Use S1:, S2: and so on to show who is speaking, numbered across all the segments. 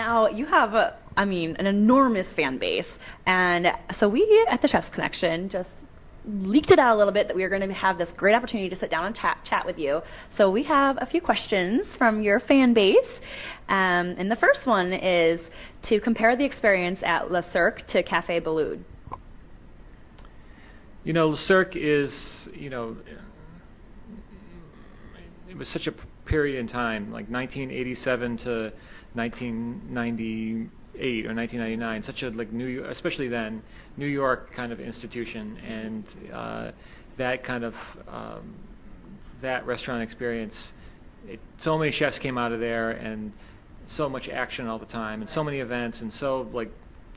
S1: Now, you have, an enormous fan base. And so we at the Chef's Connection just leaked it out a little bit that we were going to have this great opportunity to sit down and chat with you. So we have a few questions from your fan base. And the first one is to compare the experience at Le Cirque to Café Boulud.
S2: Le Cirque is, it was such a period in time, like 1987 to 1998 or 1999, such a especially then, New York kind of institution, and that kind of that restaurant experience. So many chefs came out of there, and so much action all the time, and so many events, and so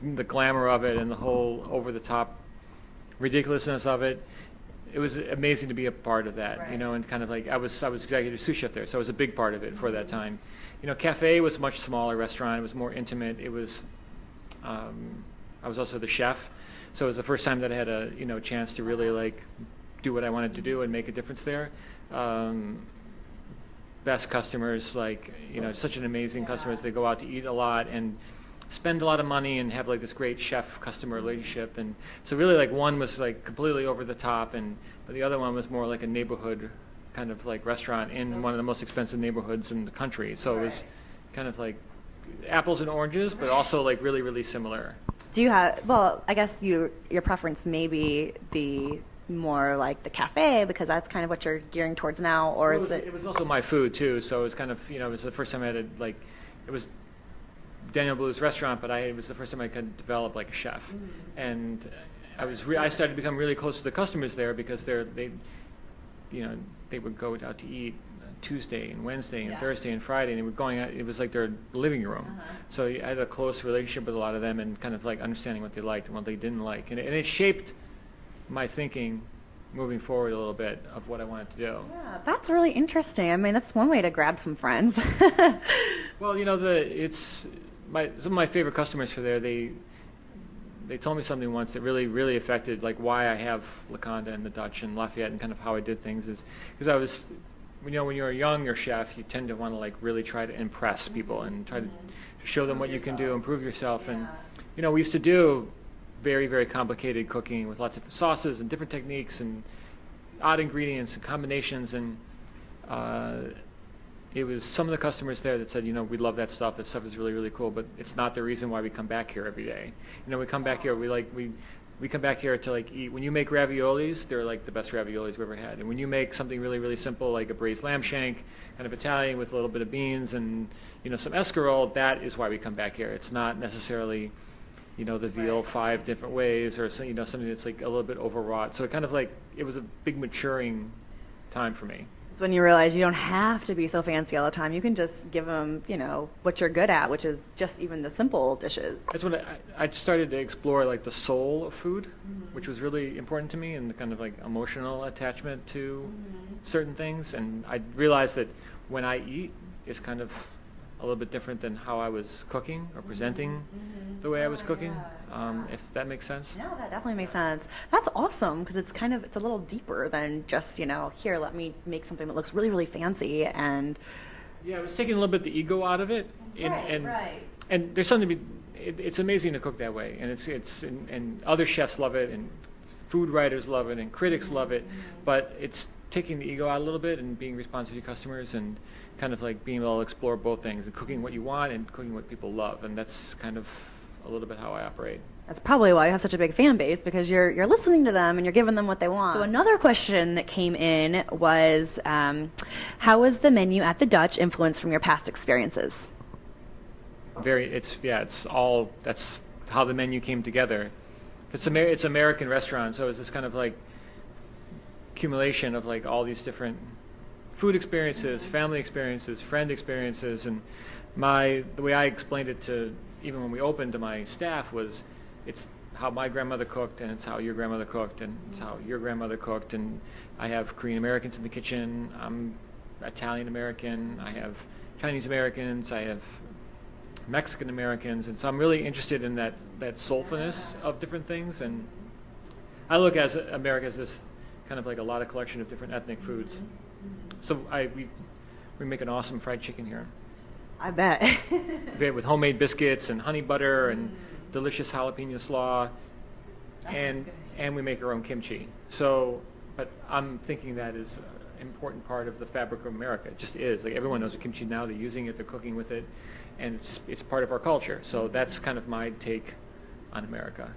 S2: the glamour of it, and the whole over-the-top ridiculousness of it. It was amazing to be a part of that, right. And kind of I was executive sous chef there, so I was a big part of it for that time. Cafe was a much smaller restaurant. It was more intimate. It was, I was also the chef, so it was the first time that I had a chance to really do what I wanted to do and make a difference there. Best customers, such an amazing customers. They go out to eat a lot and spend a lot of money and have this great chef-customer relationship, and so really one was completely over the top, but the other one was more like a neighborhood kind of restaurant in one of the most expensive neighborhoods in the country. So it was kind of apples and oranges, but also really, really similar.
S1: Do you have? Well, I guess your preference may be the more the cafe, because that's kind of what you're gearing towards now, or is it?
S2: It was also my food too, so it was kind of it was the first time I had it was Daniel Blue's restaurant, but it was the first time I could develop a chef, and I started to become really close to the customers there, because they would go out to eat Tuesday and Wednesday and Thursday and Friday, and they were going out. It was like their living room. So I had a close relationship with a lot of them, and kind of understanding what they liked and what they didn't like, and it shaped my thinking moving forward a little bit of what I wanted to do.
S1: Yeah, that's really interesting. That's one way to grab some friends.
S2: Well, some of my favorite customers for there, they told me something once that really, really affected why I have La Conda and the Dutch and Lafayette, and kind of how I did things, is because I was, when you're a younger chef, you tend to want to really try to impress people and try to show them what you can do, improve yourself. And we used to do very, very complicated cooking with lots of sauces and different techniques and odd ingredients and combinations, and it was some of the customers there that said, we love that stuff. That stuff is really, really cool, but it's not the reason why we come back here every day. We come back here, we come back here to eat. When you make raviolis, they're the best raviolis we've ever had. And when you make something really, really simple, like a braised lamb shank, kind of Italian with a little bit of beans and some escarole, that is why we come back here. It's not necessarily the veal 5 different ways, or something that's a little bit overwrought. So it kind of it was a big maturing time for me.
S1: It's when you realize you don't have to be so fancy all the time. You can just give them, what you're good at, which is just even the simple dishes.
S2: That's when I started to explore the soul of food, which was really important to me, and the kind of emotional attachment to certain things. And I realized that when I eat, it's kind of a little bit different than how I was cooking or presenting the way I was cooking, if that makes sense.
S1: No, that definitely makes sense. That's awesome, because it's a little deeper than just, here, let me make something that looks really, really fancy. And
S2: yeah, it was taking a little bit the ego out of it. And there's something to be, it's amazing to cook that way, and and other chefs love it, and food writers love it, and critics love it, but it's taking the ego out a little bit and being responsive to customers, and kind of being able to explore both things, and cooking what you want and cooking what people love. And that's kind of a little bit how I operate.
S1: That's probably why you have such a big fan base, because you're listening to them and you're giving them what they want. So another question that came in was, how was the menu at the Dutch influenced from your past experiences?
S2: It's all, that's how the menu came together. It's American restaurant, so it's this kind of accumulation of all these different food experiences, family experiences, friend experiences, and the way I explained it to, even when we opened, to my staff, was it's how my grandmother cooked, and it's how your grandmother cooked, and it's how your grandmother cooked, and I have Korean Americans in the kitchen, I'm Italian American, I have Chinese Americans, I have Mexican Americans, and so I'm really interested in that soulfulness of different things, and I look at America as this kind of a lot of collection of different ethnic foods. So we make an awesome fried chicken here.
S1: I bet.
S2: With homemade biscuits and honey butter and delicious jalapeno slaw, and we make our own kimchi. So, but I'm thinking that is an important part of the fabric of America. It just is. Like everyone knows what kimchi now. They're using it. They're cooking with it, and it's part of our culture. So that's kind of my take on America.